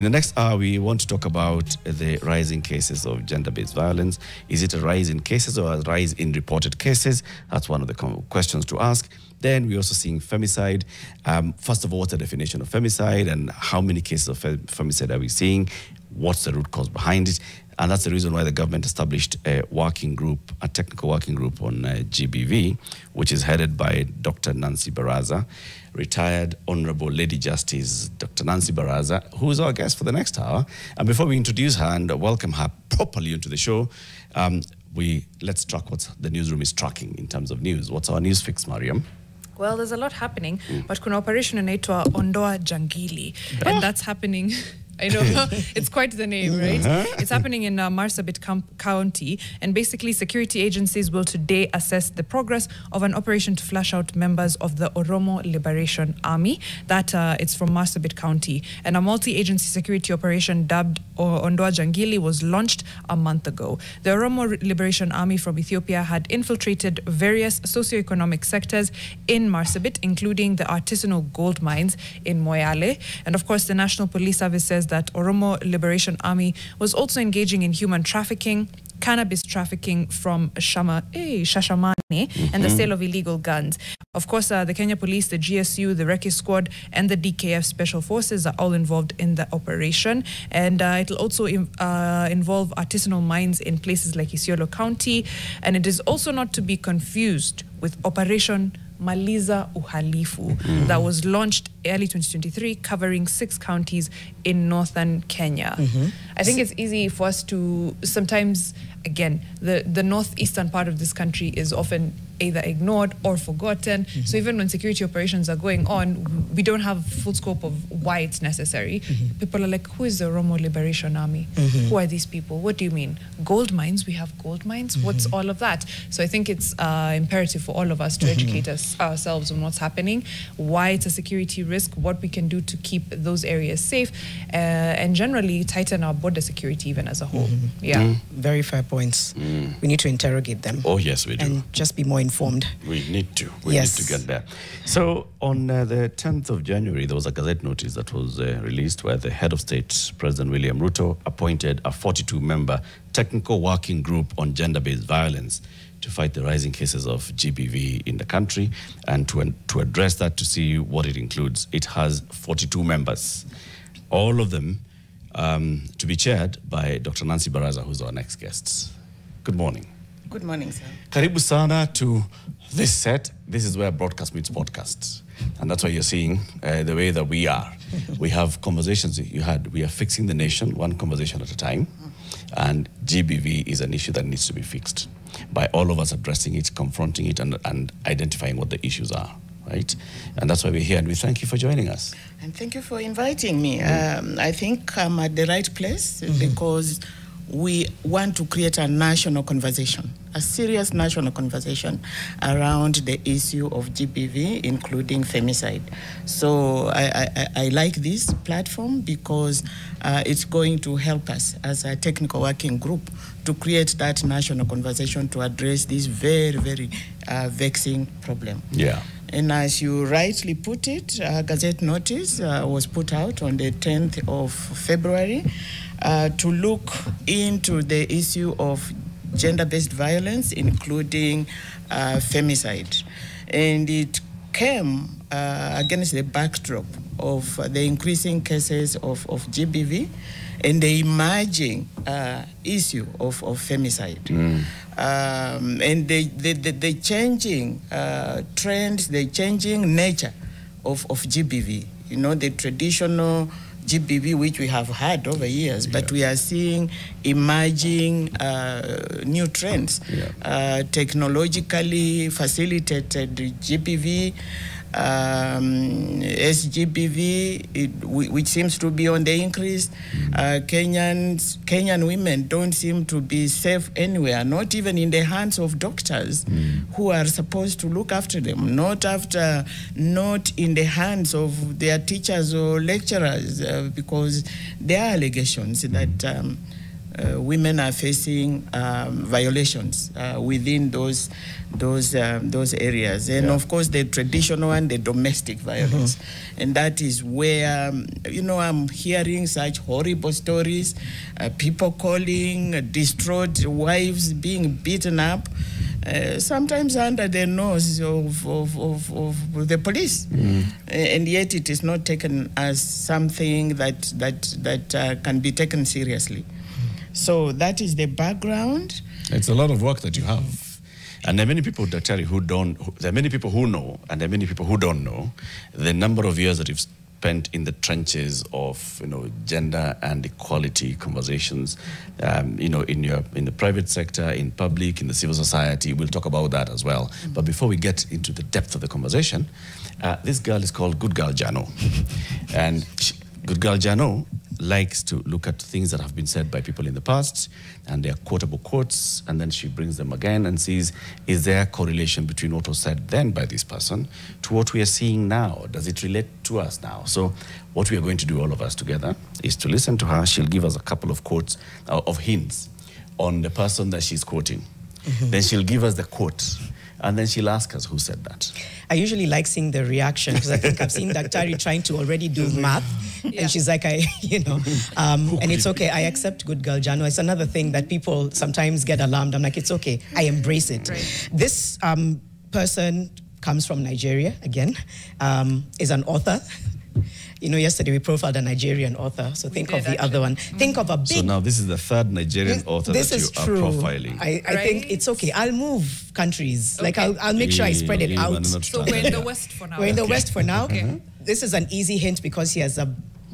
In the next hour, we want to talk about the rising cases of gender-based violence. Is it a rise in cases or a rise in reported cases? That's one of the questions to ask. Then we're also seeing femicide. First of all, what's the definition of femicide and how many cases of femicide are we seeing? What's the root cause behind it? And that's the reason why the government established a working group, a technical working group on GBV, which is headed by Dr. Nancy Baraza, retired Honorable Lady Justice Dr. Nancy Baraza, who is our guest for the next hour. And before we introduce her and welcome her properly into the show, let's track what the newsroom is tracking in terms of news. What's our news fix, Mariam? Well, there's a lot happening, but kuna operation inaitwa Ondoa Jangili, and that's happening. I know, it's quite the name, right? It's happening in Marsabit County, and basically security agencies will today assess the progress of an operation to flush out members of the Oromo Liberation Army. That it's from Marsabit County, and a multi-agency security operation dubbed Ondoa Jangili was launched a month ago. The Oromo Liberation Army from Ethiopia had infiltrated various socioeconomic sectors in Marsabit, including the artisanal gold mines in Moyale, and of course the National Police Service says that Oromo Liberation Army was also engaging in human trafficking, cannabis trafficking from Shashamane, and the sale of illegal guns. Of course, the Kenya Police, the GSU, the Recce Squad, and the DKF Special Forces are all involved in the operation. And it'll also involve artisanal mines in places like Isiolo County. And it is also not to be confused with Operation Maliza Uhalifu that was launched early 2023, covering 6 counties in northern Kenya. I think it's easy for us to sometimes, again, the northeastern part of this country is often either ignored or forgotten. So even when security operations are going on, we don't have full scope of why it's necessary. People are like, who is the Oromo Liberation Army? Who are these people? What do you mean? Gold mines? We have gold mines? What's all of that? So I think it's imperative for all of us to educate ourselves on what's happening, why it's a security risk, what we can do to keep those areas safe, and generally tighten our border security even as a whole. Very fair points. We need to interrogate them. Oh, yes, we do. And just be more informed. We need to. We need to get there. So on the 10th of January, there was a Gazette notice that was released where the head of state, President William Ruto, appointed a 42-member technical working group on gender-based violence to fight the rising cases of GBV in the country, and to address that, to see what it includes. It has 42 members, all of them to be chaired by Dr. Nancy Baraza, who's our next guest. Good morning. Good morning, sir. Karibu sana to this set. This is where broadcast meets podcast. And that's why you're seeing the way that we are. We have conversations we are fixing the nation one conversation at a time. And GBV is an issue that needs to be fixed by all of us addressing it, confronting it, and identifying what the issues are, right? And that's why we're here, and we thank you for joining us. And thank you for inviting me. I think I'm at the right place because we want to create a national conversation, a serious national conversation around the issue of GBV, including femicide. So I like this platform because it's going to help us as a technical working group to create that national conversation to address this very, very vexing problem. Yeah. And as you rightly put it, a Gazette notice was put out on the 10th of February to look into the issue of gender-based violence, including femicide. And it came against the backdrop of the increasing cases of GBV and the emerging issue of femicide. And the changing trends, the changing nature of GBV. You know, the traditional GBV, which we have had over years, but we are seeing emerging new trends, technologically facilitated GBV, SGBV, which seems to be on the increase. Kenyan women don't seem to be safe anywhere, not even in the hands of doctors who are supposed to look after them, not in the hands of their teachers or lecturers, because there are allegations that women are facing violations within those areas. And of course, the traditional and the domestic violence. And that is where, I'm hearing such horrible stories, people calling, distraught wives being beaten up, sometimes under the nose of the police. And yet it is not taken as something that can be taken seriously. So that is the background. It's a lot of work that you have. And there are many people, Dr. There are many people who know, and there are many people who don't know the number of years that you've spent in the trenches of, gender and equality conversations, in the private sector, in public, in the civil society. We'll talk about that as well. But before we get into the depth of the conversation, this girl is called Good Girl Jano. And Good Girl Jano likes to look at things that have been said by people in the past, and they are quotable quotes, and then she brings them again and sees, is there a correlation between what was said then by this person to what we are seeing now? Does it relate to us now? So what we are going to do, all of us together, is to listen to her. She'll give us a couple of quotes, of hints on the person that she's quoting. Then she'll give us the quote, and then she'll ask us who said that. I usually like seeing the reaction, because I think I've seen Daktari trying to already do math, and she's like, and it's okay. I accept Good Girl Jano. It's another thing that people sometimes get alarmed. I'm like, it's okay. I embrace it. Right. This person comes from Nigeria, again, is an author. Yesterday we profiled a Nigerian author, so think of the other one. Think of a big... So now this is the third Nigerian author that you are profiling. I think it's okay. I'll move countries. Okay. Like, I'll make sure I spread it out. So we're in the West for now. We're in the West for now. Okay. This is an easy hint because he has a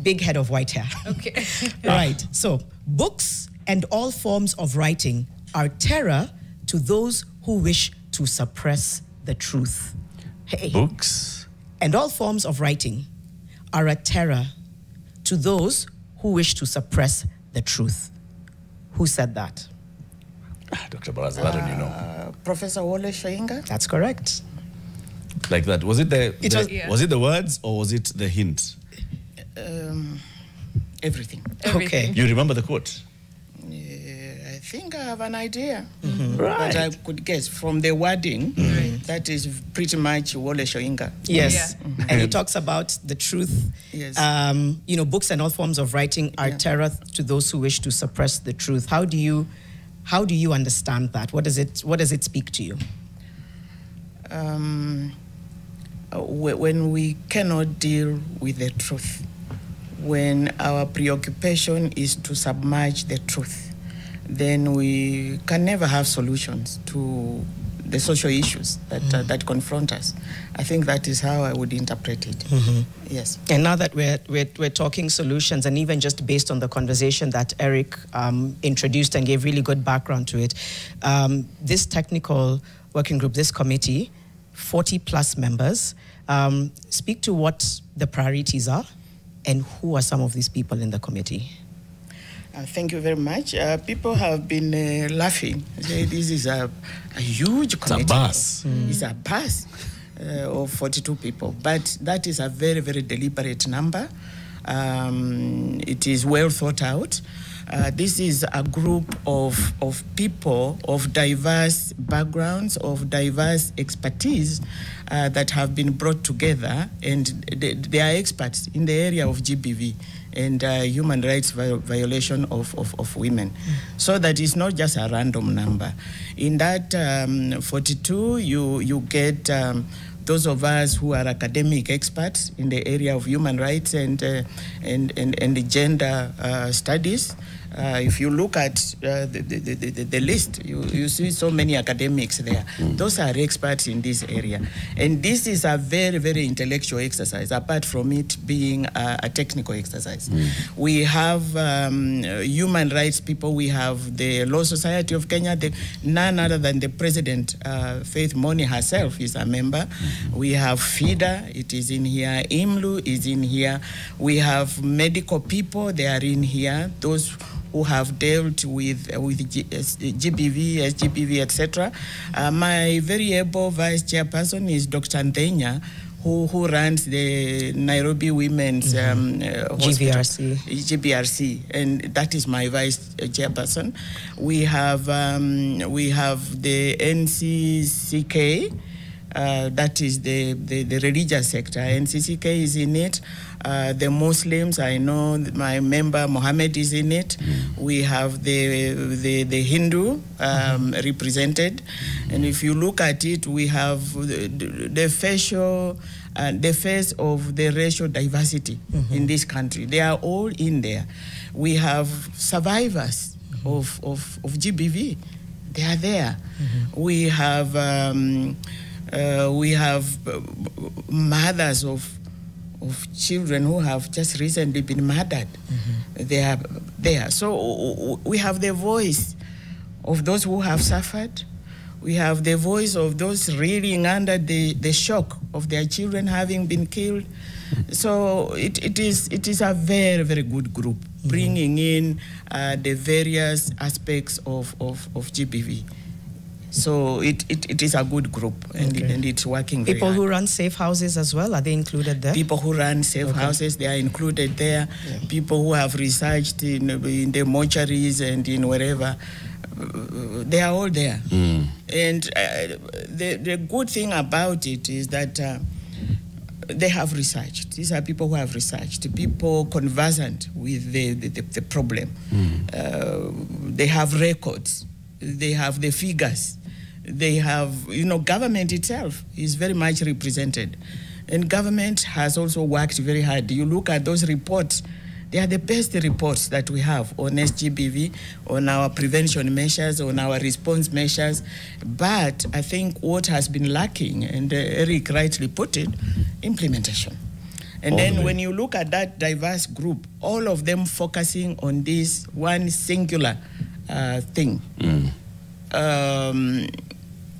big head of white hair. Okay. Right. So, books and all forms of writing are terror to those who wish to suppress the truth. Hey. Books? And all forms of writing are a terror to those who wish to suppress the truth. Who said that? Dr. Baraza, why don't you know? Professor Wole Soyinka. That's correct. Like that. Was it was it the words or was it the hint? Everything. Okay. You remember the quote? I think I have an idea. Right. But I could guess from the wording, that is pretty much Wole Soyinka. Yes. Yeah. And he talks about the truth. Yes. Books and all forms of writing are terror to those who wish to suppress the truth. How do you understand that? What does it speak to you? When we cannot deal with the truth, when our preoccupation is to submerge the truth, then we can never have solutions to the social issues that confront us. I think that is how I would interpret it. Yes. And now that we're talking solutions, and even just based on the conversation that Eric introduced and gave really good background to it, this technical working group, this committee, 40 plus members, speak to what the priorities are and who are some of these people in the committee. Thank you very much. People have been laughing. This is a huge committee. It's a bus. It's a bus of 42 people. But that is a very, very deliberate number. It is well thought out. This is a group of people of diverse backgrounds, of diverse expertise that have been brought together, and they are experts in the area of GBV and human rights violation of women. So that is not just a random number. In that 42, you get those of us who are academic experts in the area of human rights and the gender studies. If you look at the list, you see so many academics there. Those are experts in this area. And this is a very, very intellectual exercise, apart from it being a technical exercise. We have human rights people. We have the Law Society of Kenya. None other than the president, Faith Moni herself, is a member. We have FIDA, it is in here. IMLU is in here. We have medical people, they are in here. Those who have dealt with GBV, SGBV, etc. My very able vice chairperson is Dr. Ndenya, who runs the Nairobi Women's GVRC. GBRC, and that is my vice chairperson. We have the NCCK. That is the religious sector. NCCK is in it. The Muslims, I know my member Mohammed is in it. We have the Hindu represented, and if you look at it, we have the face of the racial diversity in this country. They are all in there. We have survivors of GBV. They are there. We have mothers of children who have just recently been murdered. They are there. So we have the voice of those who have suffered. We have the voice of those reeling under the shock of their children having been killed. So it is a very, very good group, bringing in the various aspects of GBV. So it is a good group, and it's working very People hard. who run safe houses as well, are they included there? People who run safe houses, they are included there. Yeah. People who have researched in the mortuaries and in wherever, they are all there. And the good thing about it is that they have researched. These are people who have researched, people conversant with the problem. They have records. They have the figures. They have, government itself is very much represented. And government has also worked very hard. You look at those reports, they are the best reports that we have on SGBV, on our prevention measures, on our response measures. But I think what has been lacking, and Eric rightly put it, implementation. And then when you look at that diverse group, all of them focusing on this one singular thing,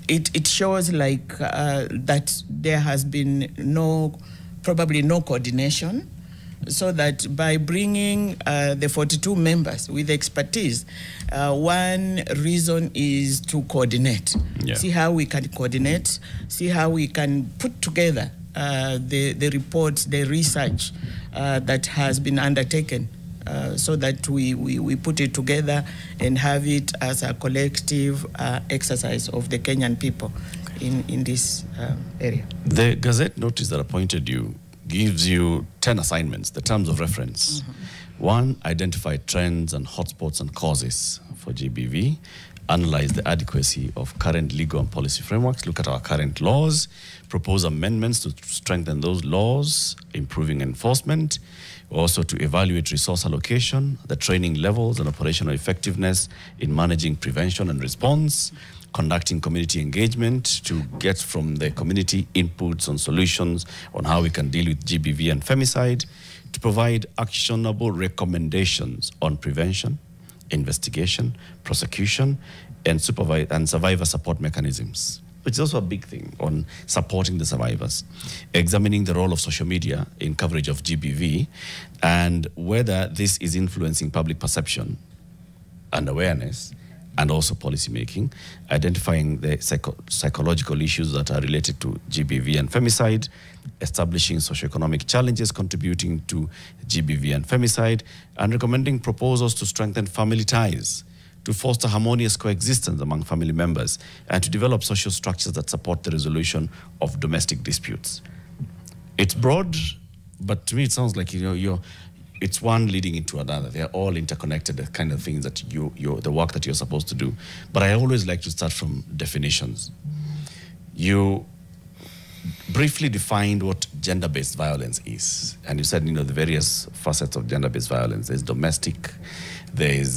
it shows like that there has been probably no coordination, so that by bringing the 42 members with expertise, one reason is to coordinate, see how we can coordinate, see how we can put together the reports, the research that has been undertaken, so that we put it together and have it as a collective exercise of the Kenyan people in this area. The Gazette notice that appointed you gives you 10 assignments, the terms of reference. One, identify trends and hotspots and causes for GBV. Analyze the adequacy of current legal and policy frameworks. Look at our current laws. Propose amendments to strengthen those laws, improving enforcement. Also to evaluate resource allocation, the training levels and operational effectiveness in managing prevention and response. Conducting community engagement to get from the community inputs on solutions on how we can deal with GBV and femicide. To provide actionable recommendations on prevention, investigation, prosecution, and survivor support mechanisms, which is also a big thing on supporting the survivors. Examining the role of social media in coverage of GBV and whether this is influencing public perception and awareness, and also policy making, identifying the psychological issues that are related to GBV and femicide, establishing socioeconomic challenges contributing to GBV and femicide, and recommending proposals to strengthen family ties, to foster harmonious coexistence among family members, and to develop social structures that support the resolution of domestic disputes. It's broad, but to me it sounds like it's one leading into another. They're all interconnected, the kind of things that the work that you're supposed to do. But I always like to start from definitions. You briefly defined what gender-based violence is. And you said, the various facets of gender-based violence. There's domestic, there is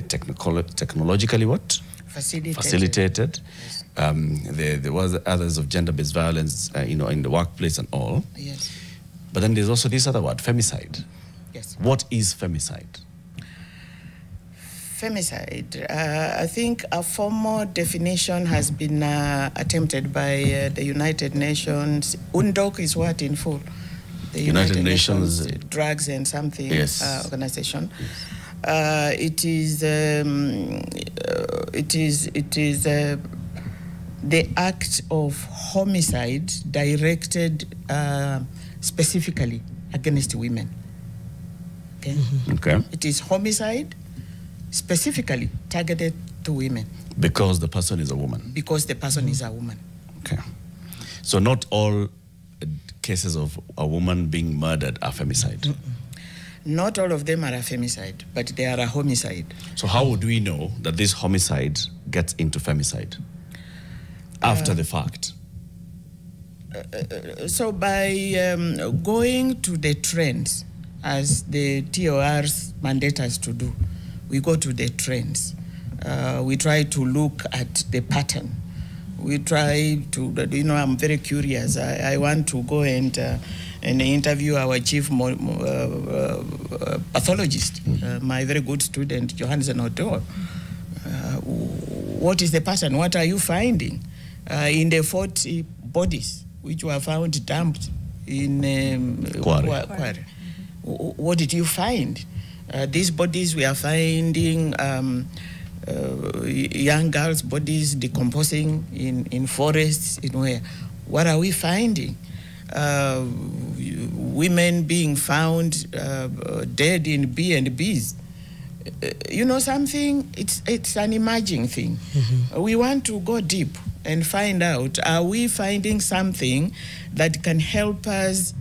technologically what? Facilitated. Yes. There was others of gender-based violence, in the workplace and all. Yes. But then there's also this other word, femicide. Yes. What is femicide? Femicide, I think a formal definition has been attempted by the United Nations. UNDOC is what in full? The United Nations Drugs and Something Organization. Yes. It is the act of homicide directed specifically against women. Okay? Okay. It is homicide specifically targeted to women. Because the person is a woman. Because the person is a woman. Okay. So not all cases of a woman being murdered are femicide. Not all of them are a femicide, but they are a homicide. So how would we know that this homicide gets into femicide after the fact? So by going to the trends, as the TORs mandate us to do, we go to the trends. We try to look at the pattern. We try to, I'm very curious. I want to go and interview our chief pathologist, my very good student, Johansen Odo. What is the pattern? What are you finding in the 40 bodies which were found dumped in Quarry? What did you find? These bodies we are finding young girls' bodies decomposing in forests, in where? What are we finding? Women being found dead in B&Bs. Something, it's an emerging thing. We want to go deep and find out, are we finding something that can help us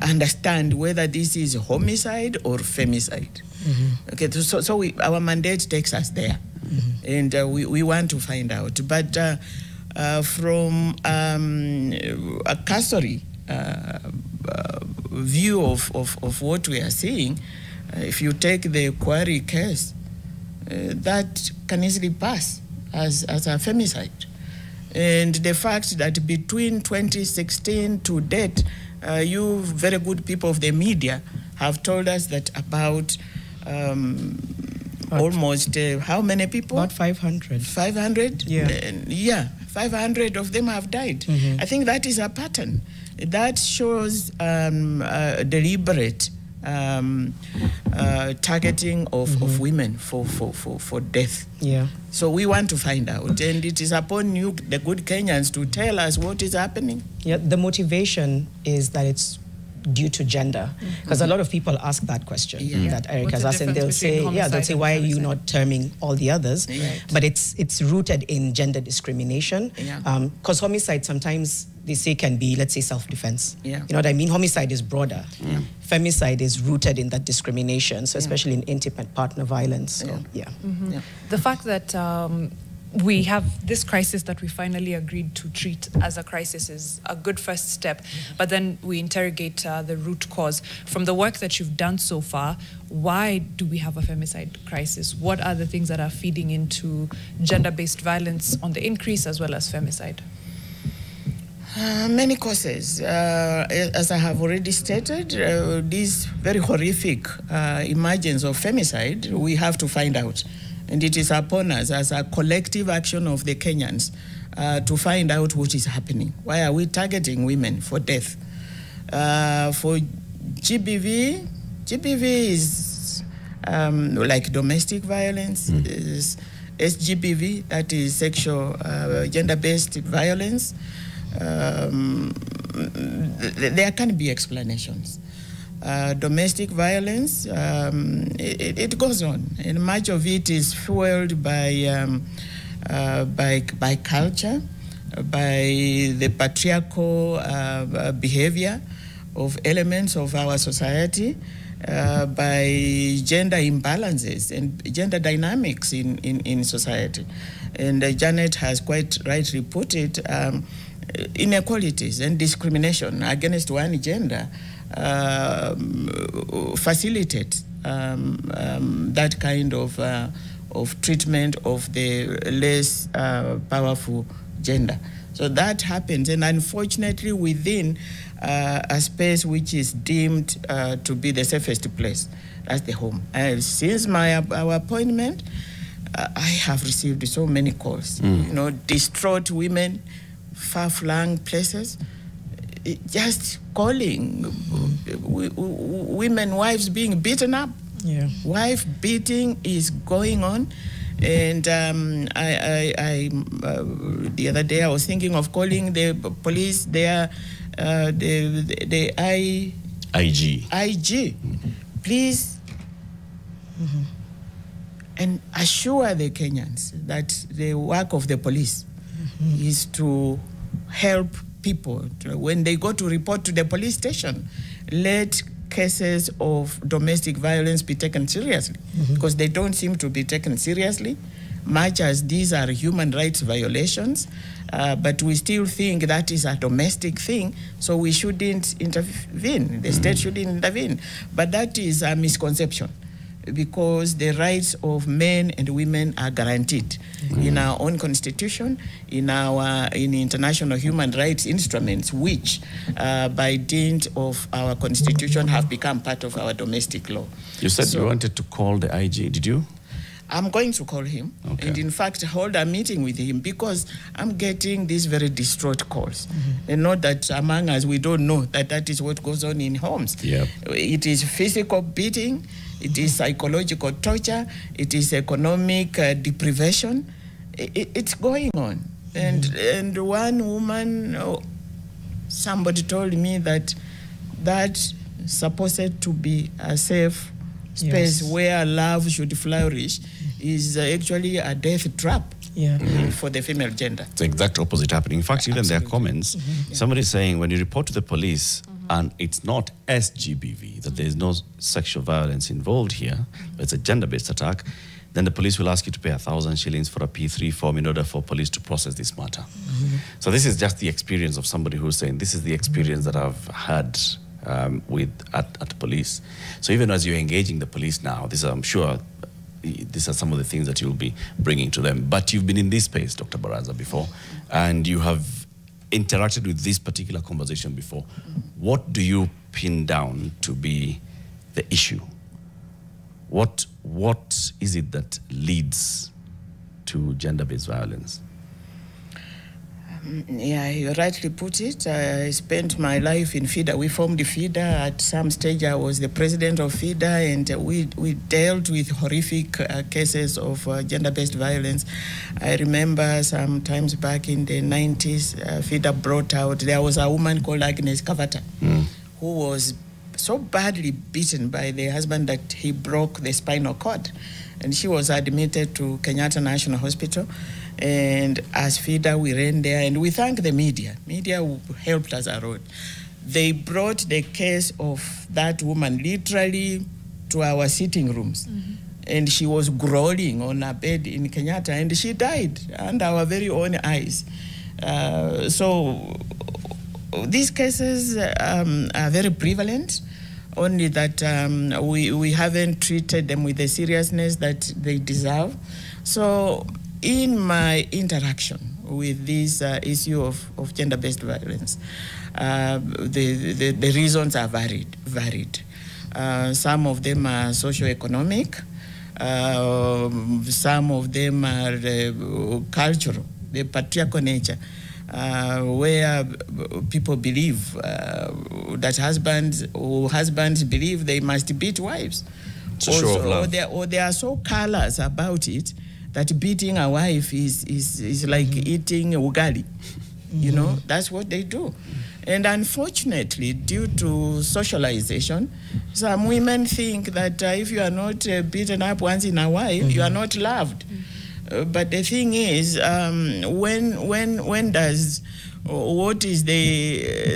understand whether this is homicide or femicide? Okay, so our mandate takes us there, and we want to find out. But from a cursory view of what we are seeing, if you take the Quarry case, that can easily pass as a femicide. And the fact that between 2016 to date, you very good people of the media have told us that about almost how many people? About 500. 500? Yeah. 500 of them have died. I think that is a pattern. That shows deliberate targeting of women for death. Yeah. So we want to find out, and it is upon you, the good Kenyans, to tell us what is happening. Yeah, the motivation is that it's due to gender, because a lot of people ask that question that Eric has asked, and they'll say, why are you not terming all the others? Right. But it's rooted in gender discrimination, because homicide sometimes they say can be, let's say, self-defense. Yeah. You know what I mean? Homicide is broader. Femicide is rooted in that discrimination, so especially in intimate partner violence. So, The fact that we have this crisis that we finally agreed to treat as a crisis is a good first step, but then we interrogate the root cause. From the work that you've done so far, why do we have a femicide crisis? What are the things that are feeding into gender-based violence on the increase as well as femicide? Many causes. As I have already stated, this very horrific emergence of femicide, we have to find out. And it is upon us as a collective action of the Kenyans to find out what is happening. Why are we targeting women for death? For GBV, GBV is like domestic violence, is SGBV, that is sexual gender-based violence. There can be explanations. Domestic violence, it goes on, and much of it is fueled by culture, by the patriarchal behavior of elements of our society, by gender imbalances and gender dynamics in society. And Janet has quite rightly put it, inequalities and discrimination against one gender facilitate that kind of treatment of the less powerful gender. So that happens, and unfortunately within a space which is deemed to be the safest place, that's the home. Since our appointment, I have received so many calls, distraught women, far-flung places, just calling, women, wives being beaten up. Wife beating is going on. And the other day I was thinking of calling the police there, the IG. Please, and assure the Kenyans that the work of the police is to help people. When they go to report to the police station, let cases of domestic violence be taken seriously, because they don't seem to be taken seriously, much as these are human rights violations, but we still think that is a domestic thing, so we shouldn't intervene. The state shouldn't intervene. But that is a misconception, because the rights of men and women are guaranteed in our own constitution, in international human rights instruments, which by dint of our constitution have become part of our domestic law. You said you wanted to call the IG, did you? I'm going to call him, and in fact hold a meeting with him, because I'm getting these very distraught calls. And not that among us we don't know that that is what goes on in homes. It is physical beating, it is psychological torture, it is economic deprivation. It's going on. And one woman, somebody told me that that's supposed to be a safe space where love should flourish, is actually a death trap for the female gender. It's the exact opposite happening. In fact, even their comments, somebody saying when you report to the police and it's not SGBV, that there is no sexual violence involved here, but it's a gender-based attack, then the police will ask you to pay 1,000 shillings for a P3 form in order for police to process this matter. So this is just the experience of somebody who's saying, this is the experience that I've had at police. So even as you're engaging the police now, I'm sure these are some of the things that you'll be bringing to them. But you've been in this space, Dr. Baraza, before, and you have interacted with this particular conversation before. What do you pin down to be the issue? What is it that leads to gender-based violence? Yeah, you rightly put it. I spent my life in FIDA. We formed FIDA. At some stage, I was the president of FIDA, and we dealt with horrific cases of gender-based violence. I remember sometimes back in the 90s, FIDA brought out, there was a woman called Agnes Kavata, who was so badly beaten by the husband that he broke the spinal cord. And she was admitted to Kenyatta National Hospital. And as FIDA, we ran there, and we thank the media. Media helped us a lot. They brought the case of that woman literally to our sitting rooms. And she was groaning on a bed in Kenyatta, and she died under our very own eyes. So these cases are very prevalent, only that we haven't treated them with the seriousness that they deserve. So in my interaction with this issue of gender-based violence, the reasons are varied. Some of them are socio-economic, some of them are cultural, the patriarchal nature, where people believe that husbands believe they must beat wives. Or they are so callous about it that beating a wife is like eating ugali. You know, that's what they do. And unfortunately, due to socialization, some women think that if you are not beaten up once in a while, you are not loved. But the thing is, when does, what is the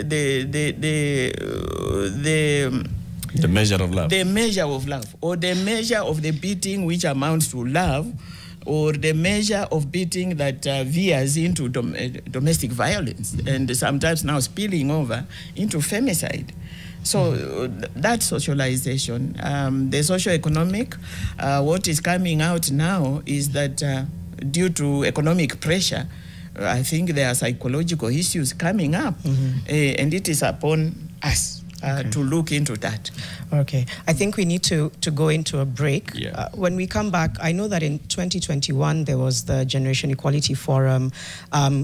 measure of love? The measure of love, or the measure of the beating which amounts to love, or the measure of beating that veers into domestic violence, and sometimes now spilling over into femicide. So that socialization, the socio-economic, what is coming out now is that due to economic pressure, I think there are psychological issues coming up, and it is upon us to look into that. Okay, I think we need to go into a break. When we come back, I know that in 2021 there was the Generation Equality Forum.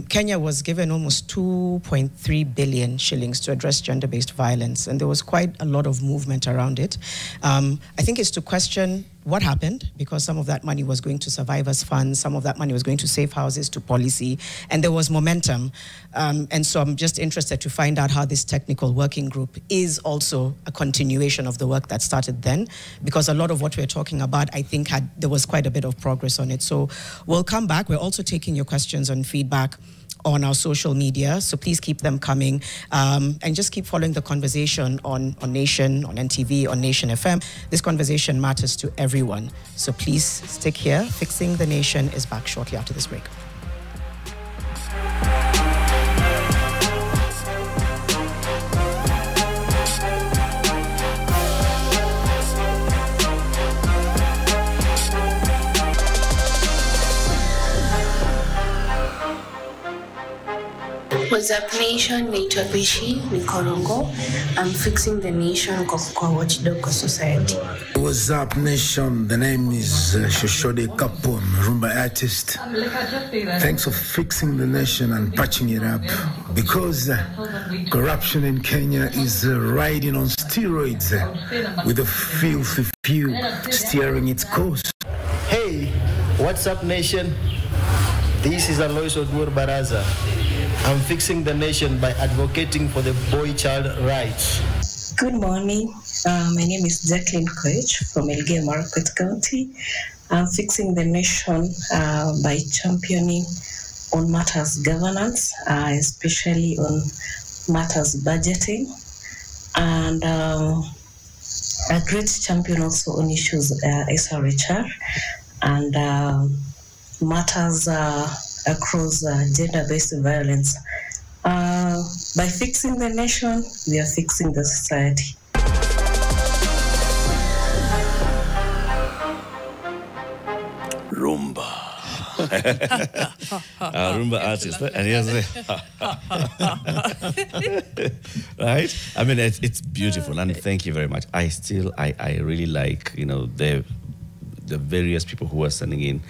Kenya was given almost 2.3 billion shillings to address gender-based violence, and there was quite a lot of movement around it. I think it's to question what happened, because some of that money was going to survivors funds, some of that money was going to safe houses, to policy, and there was momentum. And so I'm just interested to find out how this technical working group is also a continuation of the work that started then, because a lot of what we're talking about, I think there was quite a bit of progress on it. So we'll come back. We're also taking your questions and feedback on our social media, so please keep them coming, and just keep following the conversation on Nation, on NTV, on Nation FM. This conversation matters to everyone, so please stick here. Fixing the Nation is back shortly after this break. What's up, Nation? Naitwa Bishi Nikorongo. I'm fixing the nation kwa Watchdog Society. What's up, Nation? The name is Shoshode Kapon, Rumba artist. Thanks for fixing the nation and patching it up, because corruption in Kenya is riding on steroids, with a filthy few steering its course. Hey, what's up, Nation? This is Alois Odwur Baraza. I'm fixing the nation by advocating for the boy-child rights. Good morning. My name is Jacqueline Koech from Elgeyo Marakwet County. I'm fixing the nation by championing on matters governance, especially on matters budgeting, and a great champion also on issues SRHR and matters across gender-based violence. By fixing the nation, we are fixing the society. Rumba. Rumba artist. And yes, right? I mean, it's beautiful, and thank you very much. I really like, the various people who are sending in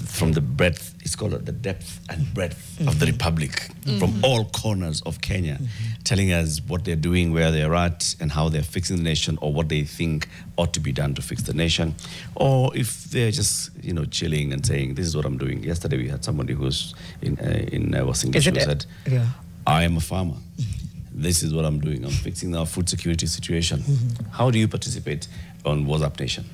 from the breadth, it's called the depth and breadth of the Republic, from all corners of Kenya, telling us what they're doing, where they're at, and how they're fixing the nation, or what they think ought to be done to fix the nation, or if they're just, chilling and saying, this is what I'm doing. Yesterday we had somebody who was in Wasingishu who said, I am a farmer. This is what I'm doing. I'm fixing our food security situation. How do you participate on WhatsApp Nation?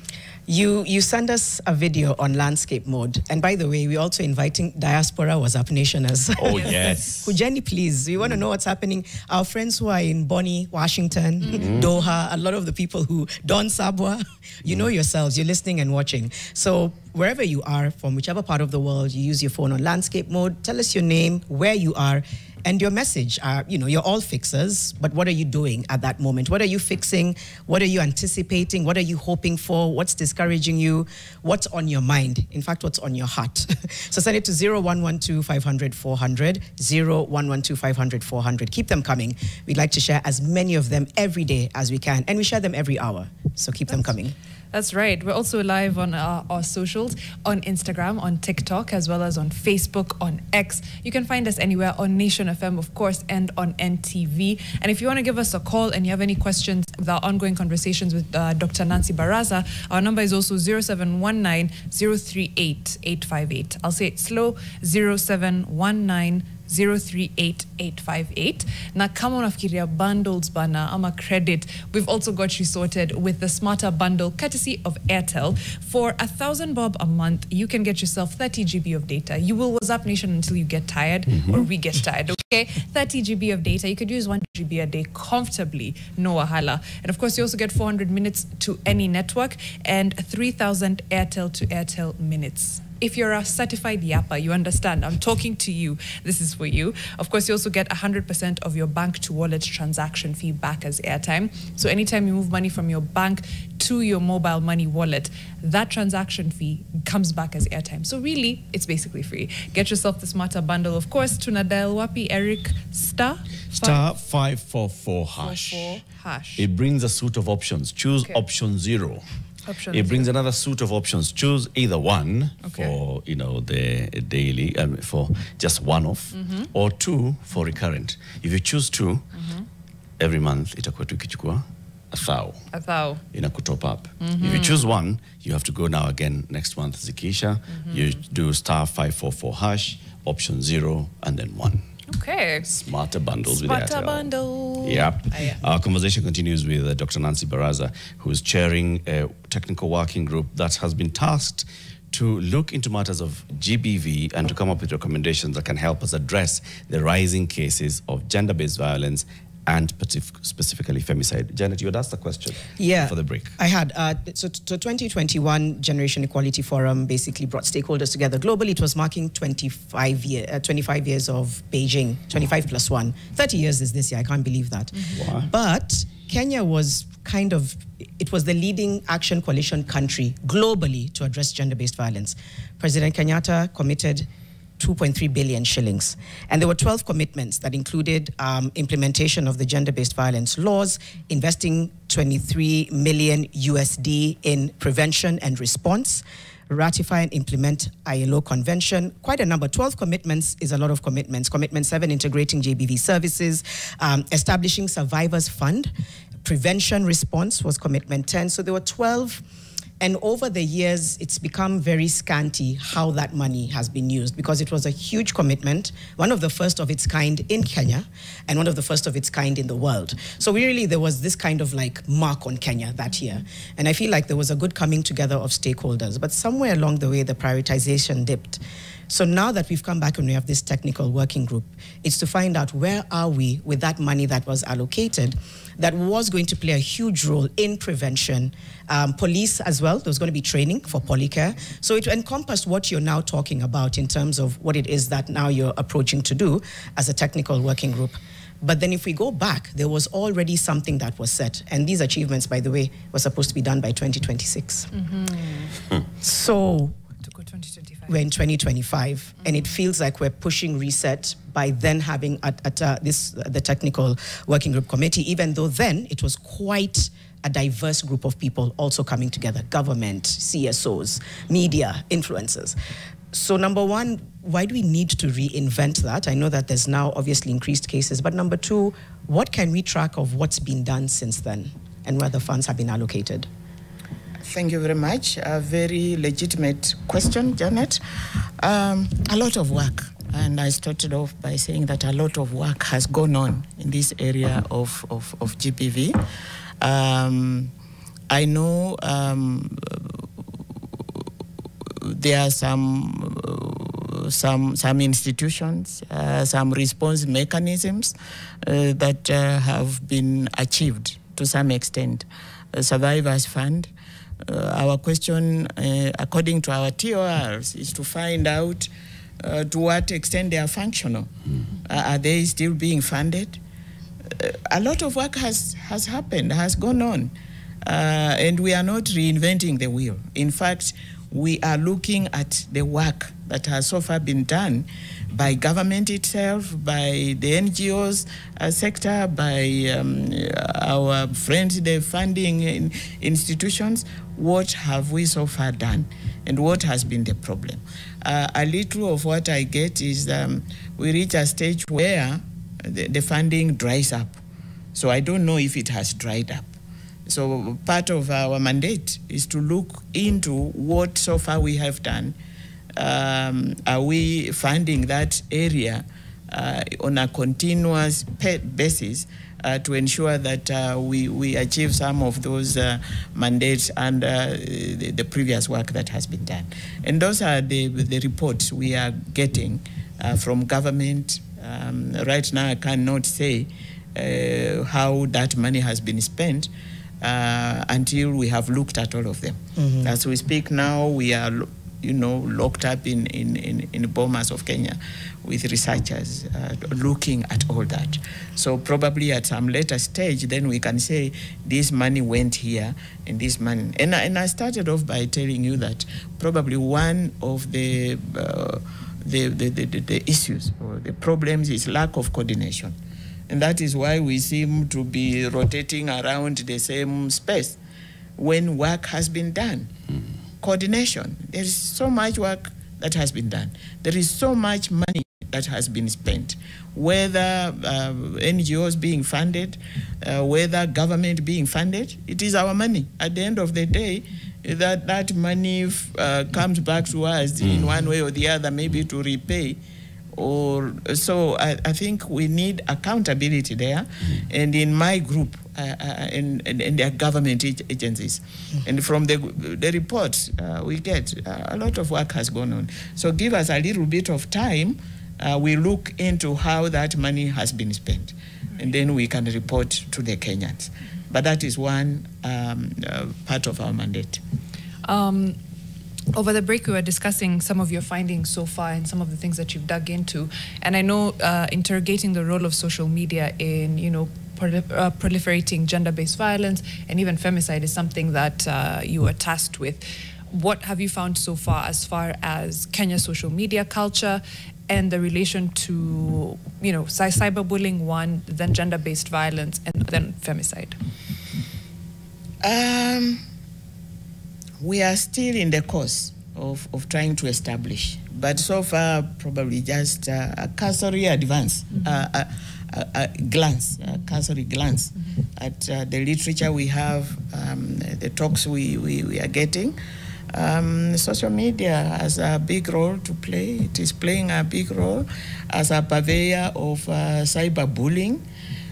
You send us a video on landscape mode. And by the way, we're also inviting Diaspora WhatsApp Nationers. Oh, yes. Kujeni, please. We want to know what's happening. Our friends who are in Bonny, Washington, Doha, a lot of the people who, Don Sabwa, you know yourselves, you're listening and watching. So wherever you are, from whichever part of the world, you use your phone on landscape mode. Tell us your name, where you are, and your message. You're all fixers, but what are you doing at that moment? What are you fixing? What are you anticipating? What are you hoping for? What's discouraging you? What's on your mind? In fact, what's on your heart? So send it to 0112 500 400, 0112 500 400. Keep them coming. We'd like to share as many of them every day as we can, and we share them every hour. So keep them coming. That's right. We're also live on our socials, on Instagram, on TikTok, as well as on Facebook, on X. You can find us anywhere on Nation FM, of course, and on NTV. And if you want to give us a call and you have any questions with our ongoing conversations with Dr. Nancy Baraza, our number is also 0719 038 858. I'll say it slow, 0719 038-858. Na kama unafikiria bundles bana ama credit, we've also got you sorted with the Smarter Bundle courtesy of Airtel. For 1,000 bob a month, you can get yourself 30 GB of data. You will WhatsApp Nation until you get tired, or we get tired, okay? 30 GB of data. You could use 1 GB a day comfortably, no wahala. And of course, you also get 400 minutes to any network and 3,000 Airtel to Airtel minutes. If you're a certified yapper, you understand, I'm talking to you, this is for you. Of course, you also get 100% of your bank to wallet transaction fee back as airtime. So anytime you move money from your bank to your mobile money wallet, that transaction fee comes back as airtime. So really, it's basically free. Get yourself the Smarter Bundle. Of course, tuna dial wapi, Eric, star 544 hash. It brings a suite of options. Choose option 0. It brings another suite of options. Choose either one for the daily and for just one-off, or 2 for recurrent. If you choose 2, every month itakuwa tukichukua 1,000. To top up. If you choose one, you have to go now again next month, Zikisha. You do *544# option 0 and then 1. Okay. Smarter bundles with Smarter Airtel. bundle. Yep. Our conversation continues with Dr. Nancy Baraza, who is chairing a technical working group that has been tasked to look into matters of GBV and to come up with recommendations that can help us address the rising cases of gender-based violence and specifically femicide. Janet, you had asked the question for the break. I had. So 2021 Generation Equality Forum basically brought stakeholders together. Globally, it was marking 25 years of Beijing, 25 plus 1. 30 years is this year. I can't believe that. Wow. But Kenya was it was the leading action coalition country globally to address gender-based violence. President Kenyatta committed 2.3 billion shillings. And there were 12 commitments that included implementation of the gender-based violence laws, investing 23 million USD in prevention and response, ratify and implement ILO convention. Quite a number. 12 commitments is a lot of commitments. Commitment 7, integrating GBV services, establishing survivors fund, prevention response was commitment 10. So there were 12. And over the years, it's become very scanty how that money has been used, because it was a huge commitment, one of the first of its kind in Kenya, and one of the first of its kind in the world. So there was this kind of like mark on Kenya that year. And I feel like there was a good coming together of stakeholders, but somewhere along the way, the prioritization dipped. So now that we've come back and we have this technical working group, it's to find out where are we with that money that was allocated that was going to play a huge role in prevention. Police as well, there was going to be training for polycare. So it encompassed what you're now talking about in terms of what it is that now you're approaching to do as a technical working group. But then if we go back, there was already something that was set. And these achievements, by the way, were supposed to be done by 2026. So we're in 2025, and it feels like we're pushing reset by then having the technical working group committee, even though then it was quite a diverse group of people also coming together: government, CSOs, media, influencers. So number one, why do we need to reinvent that? I know that there's now obviously increased cases, but number two, what can we track of what's been done since then and where the funds have been allocated? Thank you very much. A very legitimate question, Janet. A lot of work, and I started off by saying that a lot of work has gone on in this area of GBV. I know there are some institutions, some response mechanisms that have been achieved to some extent. Survivors Fund. Our question, according to our TORs, is to find out to what extent they are functional. Are they still being funded? A lot of work has happened, has gone on, and we are not reinventing the wheel. In fact, we are looking at the work that has so far been done by government itself, by the NGOs sector, by our friends, the funding institutions. What have we so far done, and what has been the problem? A little of what I get is we reach a stage where the funding dries up. So I don't know if it has dried up. So part of our mandate is to look into what so far we have done. Are we funding that area on a continuous basis to ensure that we achieve some of those mandates and the previous work that has been done? And those are the reports we are getting from government. Right now, I cannot say how that money has been spent until we have looked at all of them. As we speak now, we are locked up in Bomas of Kenya with researchers looking at all that. So probably at some later stage, then we can say this money went here and this money. And I started off by telling you that probably one of the issues or the problems is lack of coordination. And that is why we seem to be rotating around the same space when work has been done. Coordination. There is so much work that has been done. There is so much money that has been spent, whether NGOs being funded, whether government being funded, it is our money. At the end of the day, that money comes back to us in one way or the other, maybe to repay. So I think we need accountability there, and in my group, and their government agencies. And from the reports we get, a lot of work has gone on. So give us a little bit of time, we look into how that money has been spent, and then we can report to the Kenyans. But that is one part of our mandate. Over the break, we were discussing some of your findings so far and some of the things that you've dug into. And I know interrogating the role of social media in, proliferating gender-based violence and even femicide is something that you were tasked with. What have you found so far as Kenya's social media culture and the relation to, cyberbullying, one, then gender-based violence, and then femicide? We are still in the course of trying to establish, but so far probably just a cursory advance, a cursory glance at the literature we have, the talks we are getting. Social media has a big role to play. It is playing a big role as a purveyor of cyberbullying.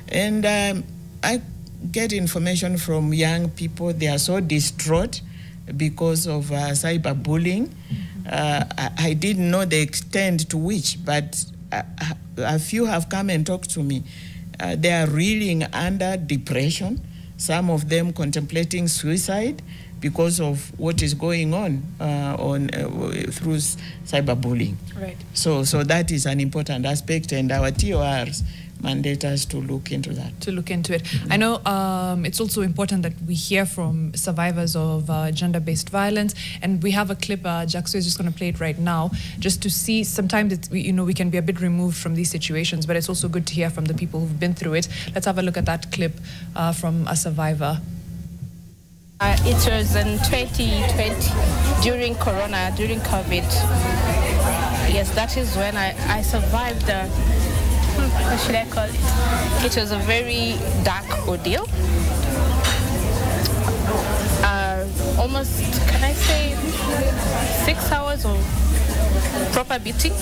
And I get information from young people. They are so distraught because of cyberbullying. I didn't know the extent to which, but a few have come and talked to me. They are reeling under depression, some of them contemplating suicide because of what is going on through cyberbullying. Right. So that is an important aspect, and our TORs mandate us to look into that. To look into it. I know it's also important that we hear from survivors of gender-based violence, and we have a clip. Jackson is just going to play it right now, just to see. Sometimes we can be a bit removed from these situations, but it's also good to hear from the people who've been through it. Let's have a look at that clip from a survivor. It was in 2020, during Corona, during COVID. Yes, that is when I survived what should I call it? It was a very dark ordeal. Almost, can I say, 6 hours of proper beating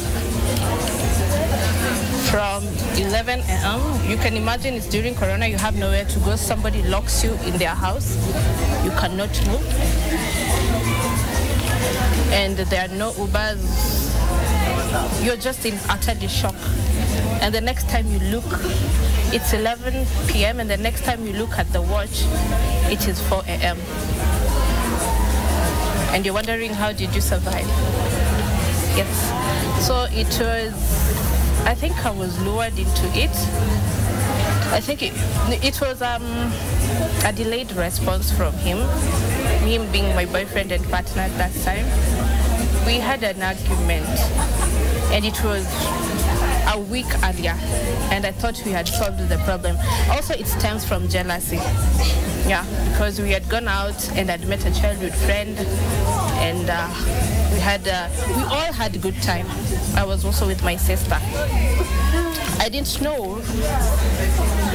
from 11 a.m. You can imagine it's during Corona, you have nowhere to go. Somebody locks you in their house. You cannot move. And there are no Ubers. You're just in utter shock. And the next time you look, it's 11 p.m. and the next time you look at the watch, it is 4 a.m. And you're wondering, how did you survive? Yes. So it was, I think I was lured into it. I think it was a delayed response from him being my boyfriend and partner at that time. We had an argument, and it was a week earlier, and I thought we had solved the problem. Also, it stems from jealousy. Yeah, because we had gone out and I'd met a childhood friend, and we all had a good time. I was also with my sister. I didn't know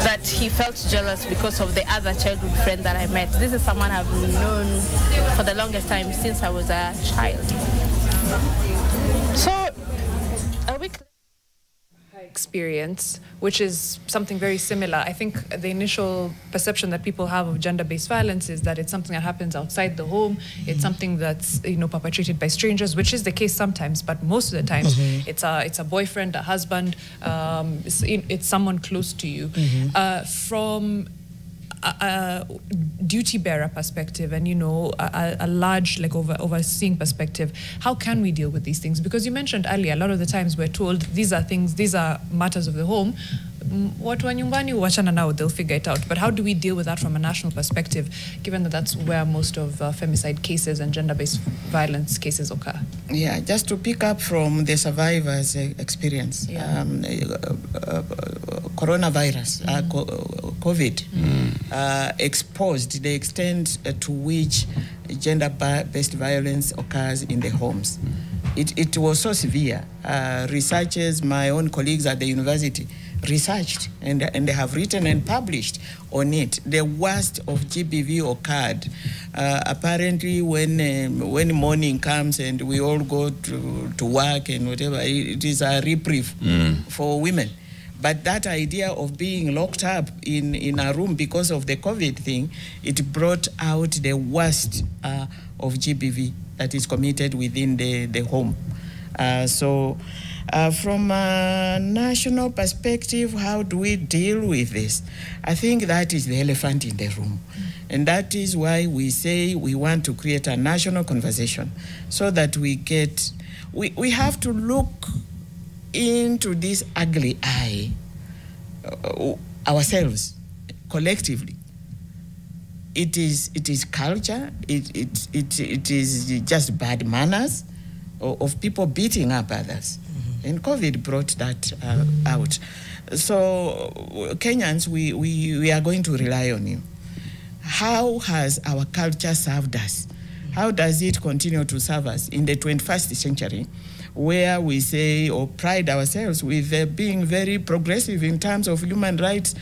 that he felt jealous because of the other childhood friend that I met. This is someone I've known for the longest time, since I was a child. So a week experience, which is something very similar. I think the initial perception that people have of gender-based violence is that it's something that happens outside the home. It's something that's perpetrated by strangers, which is the case sometimes, but most of the times it's a boyfriend, a husband, it's someone close to you. From a duty bearer perspective and a large overseeing perspective, how can we deal with these things? Because you mentioned earlier, a lot of the times we're told these are matters of the home. Watu wa nyumbani wachana nao, they'll figure it out. But how do we deal with that from a national perspective, given that that's where most of femicide cases and gender-based violence cases occur? Yeah, just to pick up from the survivors' experience, coronavirus, COVID, exposed the extent to which gender-based violence occurs in the homes. it was so severe. Researchers, my own colleagues at the university, researched and they have written and published on it. The worst of GBV occurred apparently when morning comes and we all go to work and whatever. It is a reprieve for women. But that idea of being locked up in a room because of the COVID thing, it brought out the worst of GBV that is committed within the home. From a national perspective, how do we deal with this? I think that is the elephant in the room. And that is why we say we want to create a national conversation so that we have to look into this ugly eye ourselves, collectively. It is culture, it is just bad manners of people beating up others. And COVID brought that out. So Kenyans, we are going to rely on you. How has our culture served us? How does it continue to serve us in the 21st century, where we say or pride ourselves with being very progressive in terms of human rights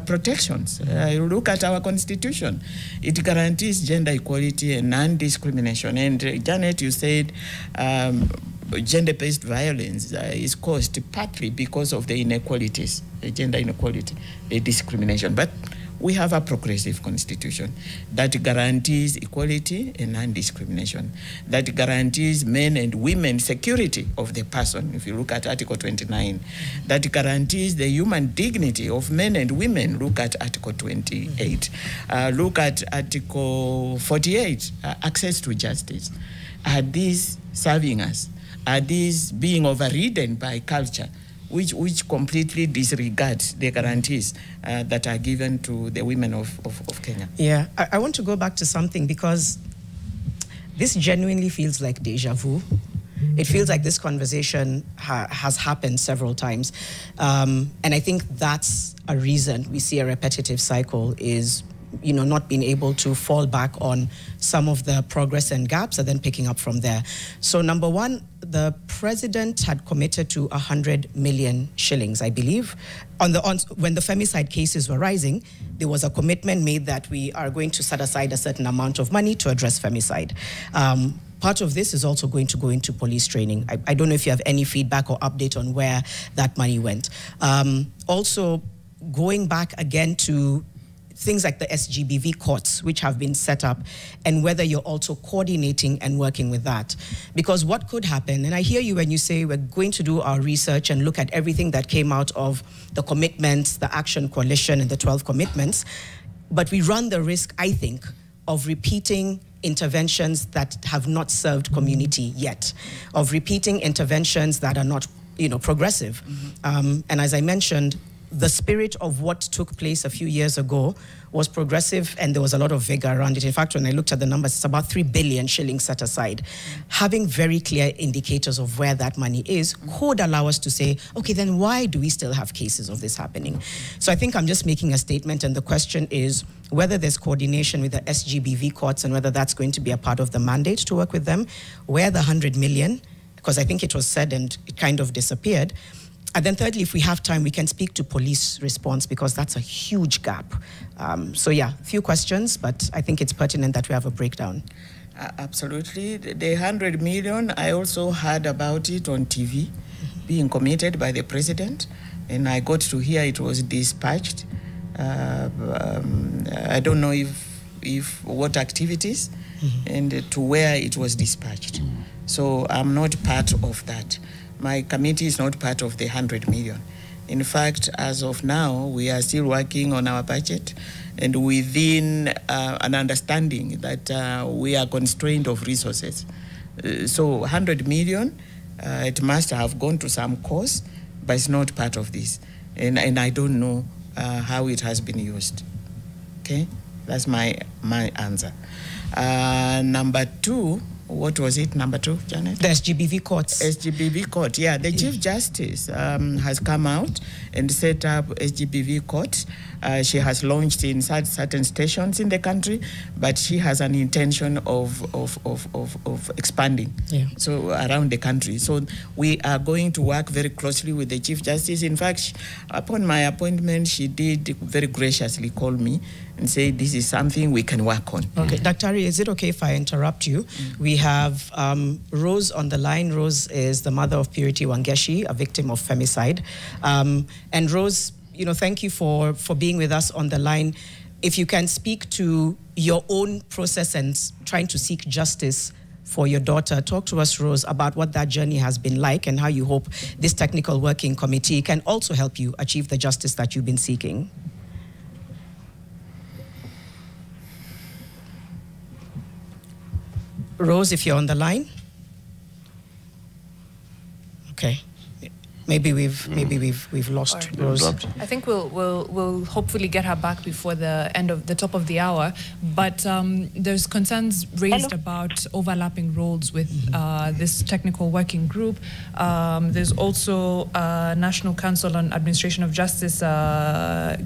protections? Look at our constitution. It guarantees gender equality and non-discrimination. And Janet, you said gender-based violence is caused partly because of the inequalities, the gender inequality, the discrimination. But we have a progressive constitution that guarantees equality and non-discrimination, that guarantees men and women security of the person, if you look at Article 29, that guarantees the human dignity of men and women, look at Article 28, look at Article 48, access to justice. Are these serving us? Are these being overridden by culture, which completely disregards the guarantees that are given to the women of Kenya? Yeah, I want to go back to something because this genuinely feels like deja vu. It feels like this conversation has happened several times. And I think that's a reason we see a repetitive cycle is not being able to fall back on some of the progress and gaps and then picking up from there. So number one, the president had committed to 100 million shillings, I believe. When the femicide cases were rising, there was a commitment made that we are going to set aside a certain amount of money to address femicide. Part of this is also going to go into police training. I don't know if you have any feedback or update on where that money went. Also, going back again to things like the SGBV courts, which have been set up, and whether you're also coordinating and working with that. Because what could happen, and I hear you when you say we're going to do our research and look at everything that came out of the commitments, the Action Coalition, and the 12 commitments, but we run the risk, I think, of repeating interventions that have not served community yet, of repeating interventions that are not, progressive. And as I mentioned, the spirit of what took place a few years ago was progressive, and there was a lot of vigor around it. In fact, when I looked at the numbers, it's about 3 billion shillings set aside. Having very clear indicators of where that money is could allow us to say, okay, then why do we still have cases of this happening? So I think I'm just making a statement, and the question is whether there's coordination with the SGBV courts and whether that's going to be a part of the mandate to work with them, where the 100 million, because I think it was said and it kind of disappeared. And then thirdly, if we have time, we can speak to police response because that's a huge gap. So yeah, a few questions, but I think it's pertinent that we have a breakdown. Absolutely. The 100 million, I also heard about it on TV being committed by the president, and I got to hear it was dispatched. I don't know if what activities and to where it was dispatched. So I'm not part of that. My committee is not part of the 100 million. In fact, as of now, we are still working on our budget and within an understanding that we are constrained of resources. So 100 million, it must have gone to some cause, but it's not part of this. And I don't know how it has been used. Okay, that's my answer. Number two, what was it, number 2, Janet? The SGBV courts. SGBV court, yeah. The Chief Justice has come out and set up SGBV court. She has launched in certain stations in the country, but she has an intention of expanding so around the country. So we are going to work very closely with the Chief Justice. In fact, upon my appointment, she did very graciously call me and say this is something we can work on. Okay, Dr. Ari, is it okay if I interrupt you? We have Rose on the line. Rose is the mother of Purity Wangeshi, a victim of femicide. And Rose, thank you for being with us on the line. If you can speak to your own process and trying to seek justice for your daughter, talk to us, Rose, about what that journey has been like and how you hope this technical working committee can also help you achieve the justice that you've been seeking. Rose, if you're on the line. Okay. Maybe we've lost Rose. I think we'll hopefully get her back before the top of the hour. But there's concerns raised about overlapping roles with this technical working group. There's also a National Council on Administration of Justice, a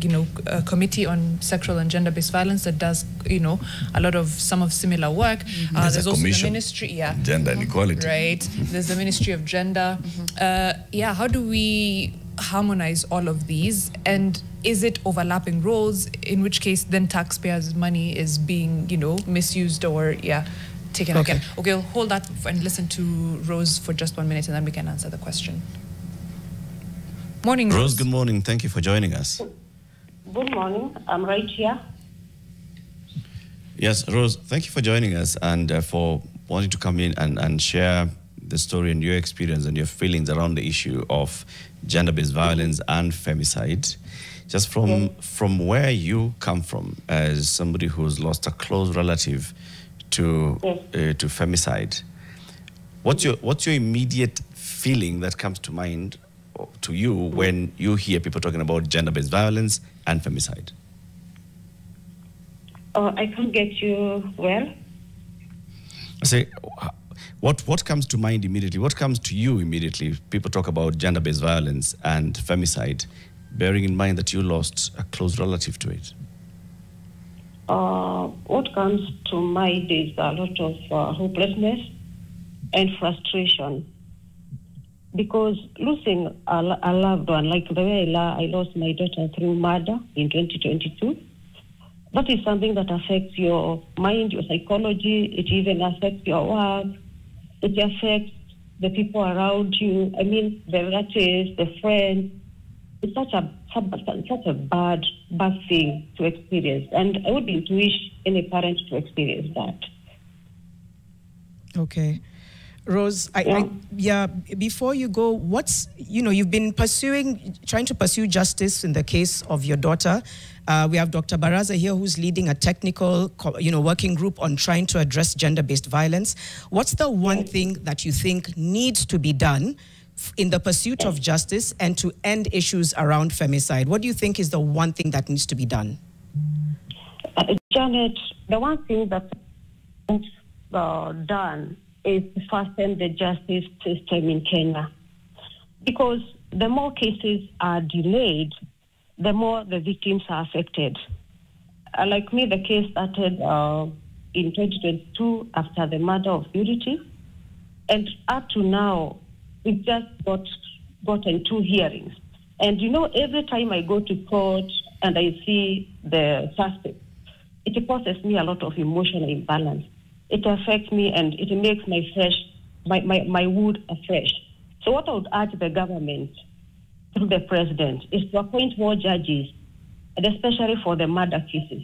committee on sexual and gender-based violence that does a lot of similar work. There's also the Ministry, Gender and Equality. Right. There's the Ministry of Gender. How do we harmonize all of these? And is it overlapping roles, in which case then taxpayers' money is being, misused or, taken again? Okay, we'll hold that and listen to Rose for just 1 minute and then we can answer the question. Morning, Rose. Rose, good morning. Thank you for joining us. Good morning. I'm right here. Yes, Rose, thank you for joining us and for wanting to come in and share the story and your experience and your feelings around the issue of gender-based violence and femicide. Just from where you come from, as somebody who's lost a close relative to femicide, what's your immediate feeling that comes to mind to you when you hear people talking about gender-based violence and femicide? I can't get you well. I say, what comes to mind immediately? What comes to you immediately if people talk about gender-based violence and femicide, bearing in mind that you lost a close relative to it? What comes to mind is a lot of hopelessness and frustration. Because losing a loved one, like the way I lost my daughter through murder in 2022, that is something that affects your mind, your psychology. It even affects your work. It affects the people around you. I mean, the relatives, the friends. It's such a bad thing to experience. And I wouldn't wish any parent to experience that. Okay. Rose, before you go, you've been trying to pursue justice in the case of your daughter. We have Dr. Baraza here who's leading a technical, working group on trying to address gender-based violence. What's the one thing that you think needs to be done in the pursuit of justice and to end issues around femicide? What do you think is the one thing that needs to be done? Janet, the one thing that's done is to fasten the justice system in Kenya. Because the more cases are delayed, the more the victims are affected. Like me, the case started in 2022 after the murder of Purity. And up to now, we've just gotten 2 hearings. And every time I go to court and I see the suspect, it causes me a lot of emotional imbalance. It affects me and it makes my wound afresh. So what I would urge the government through the president is to appoint more judges, and especially for the murder cases,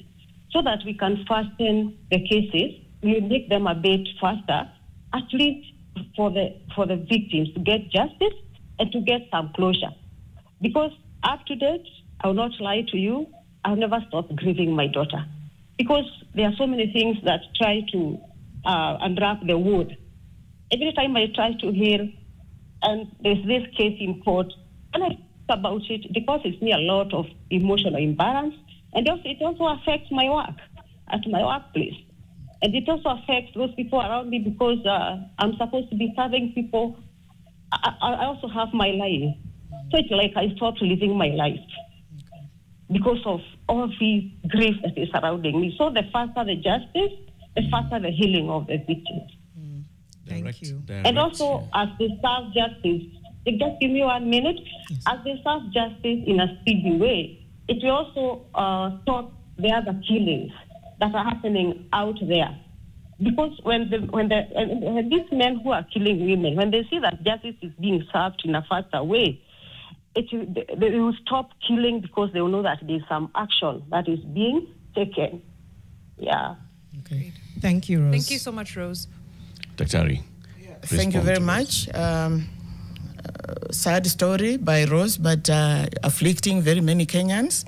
so that we can fasten the cases, we make them a bit faster, at least for the victims to get justice and to get some closure. Because up to date, I will not lie to you, I've never stopped grieving my daughter. Because there are so many things that try to unwrap the wood. Every time I try to hear, and there's this case in court, and I think about it, it causes me a lot of emotional imbalance, and it also affects my work at my workplace. And it also affects those people around me because I'm supposed to be serving people. I also have my life. So it's like I stopped living my life because of all the grief that is surrounding me. So the faster the justice, the faster the healing of the victims. Thank you. And also, as they serve justice, just give me 1 minute. Yes. As they serve justice in a speedy way, it will also stop the other killings that are happening out there. Because when these men who are killing women, when they see that justice is being served in a faster way, they will stop killing because they will know that there's some action that is being taken. Yeah. Okay. Thank you, Rose. Thank you so much, Rose. Daktari. Thank you very much. Sad story by Rose, but afflicting very many Kenyans.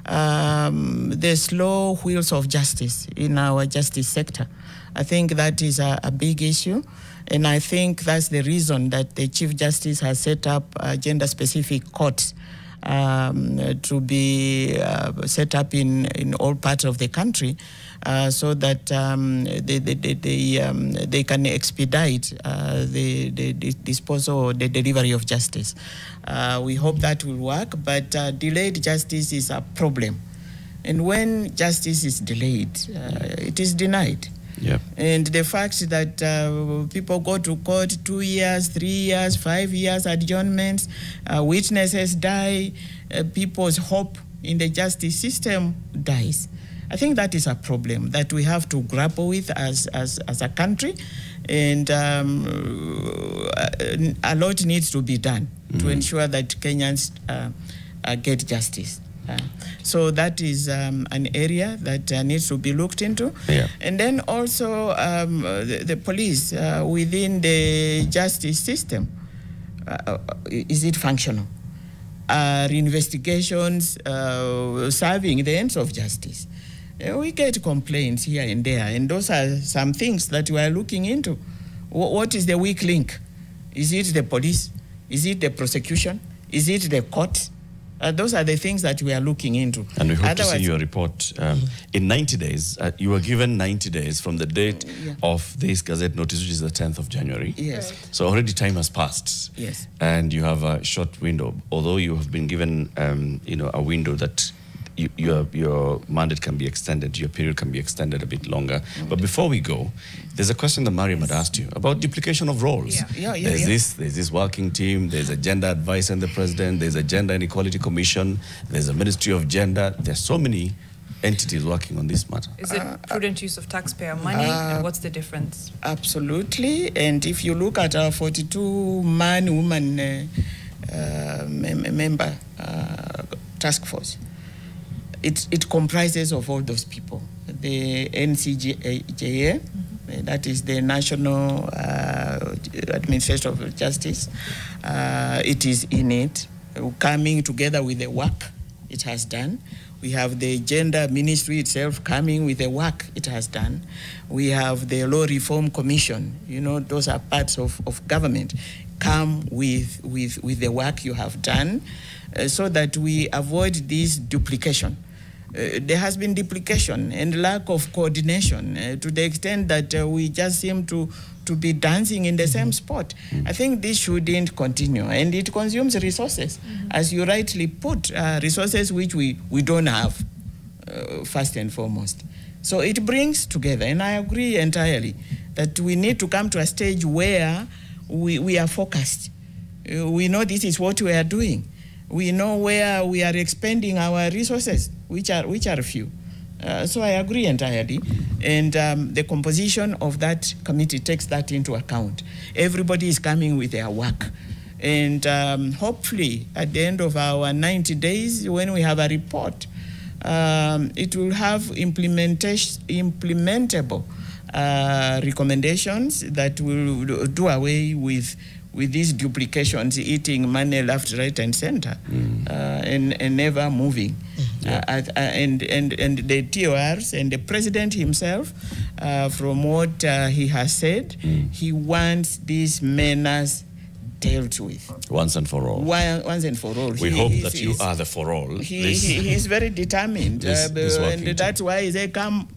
The slow wheels of justice in our justice sector. I think that is a big issue. And I think that's the reason that the Chief Justice has set up gender-specific courts to be set up in all parts of the country so that they can expedite the disposal or the delivery of justice. We hope that will work, but delayed justice is a problem. And when justice is delayed, it is denied. Yep. And the fact that people go to court 2 years, 3 years, 5 years, adjournments, witnesses die, people's hope in the justice system dies. I think that is a problem that we have to grapple with as a country, and a lot needs to be done to ensure that Kenyans get justice. So that is an area that needs to be looked into. Yeah. And then also the police within the justice system, is it functional? Are investigations serving the ends of justice? We get complaints here and there, and those are some things that we are looking into. What is the weak link? Is it the police? Is it the prosecution? Is it the court? Those are the things that we are looking into. And we hope to see your report in 90 days. You were given 90 days from the date of this Gazette notice, which is the 10th of January. Yes. Right. So already time has passed. Yes. And you have a short window, although you have been given a window that your mandate can be extended, your period can be extended a bit longer. But before we go, there's a question that Mariam had asked you about duplication of roles. There's this working team, there's a gender advisor in the president, there's a gender and equality commission, there's a ministry of gender. There's so many entities working on this matter. Is it prudent use of taxpayer money, and what's the difference? Absolutely. And if you look at our 42-man woman member task force, it comprises of all those people. The NCJA, that is the National Administration of Justice, it is in it, coming together with the work it has done. We have the Gender Ministry itself coming with the work it has done. We have the Law Reform Commission. You know, those are parts of government. Come with the work you have done so that we avoid this duplication. There has been duplication and lack of coordination to the extent that we just seem to be dancing in the same spot. I think this shouldn't continue, and it consumes resources, as you rightly put, resources which we don't have, first and foremost. So it brings together, and I agree entirely that we need to come to a stage where we are focused. We know this is what we are doing. We know where we are expending our resources, which are few. So I agree entirely. And the composition of that committee takes that into account. Everybody is coming with their work. And hopefully, at the end of our 90 days, when we have a report, it will have implementable recommendations that will do away with these duplications, eating money left, right, and center, and never moving. And the TORs and the president himself, from what he has said, he wants these menace dealt with. Once and for all. Once and for all. We hope that you are the for all. He's very determined. And that's why he said, come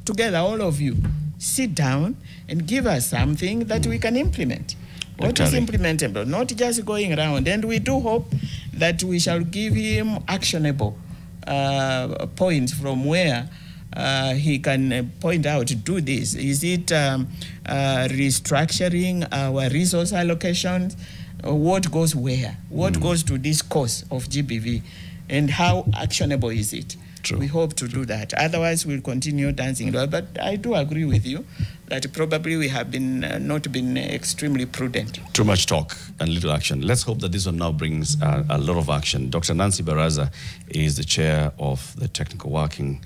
together, all of you. sit down and give us something that we can implement. What is implementable, not just going around. And we do hope that we shall give him actionable points from where he can point out, do this. Is it restructuring our resource allocations? What goes where? What goes to this course of GBV? And how actionable is it? True. We hope to do that. Otherwise, we'll continue dancing. But I do agree with you that probably we have been not been extremely prudent. Too much talk and little action. Let's hope that this one now brings a lot of action. Dr. Nancy Baraza is the chair of the technical working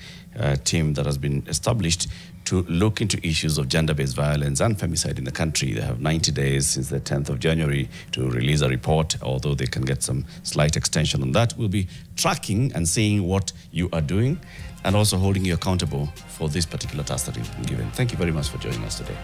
team that has been established to look into issues of gender-based violence and femicide in the country. They have 90 days since the 10th of January to release a report, although they can get some slight extension on that. We'll be tracking and seeing what you are doing and also holding you accountable for this particular task that you've been given. Thank you very much for joining us today.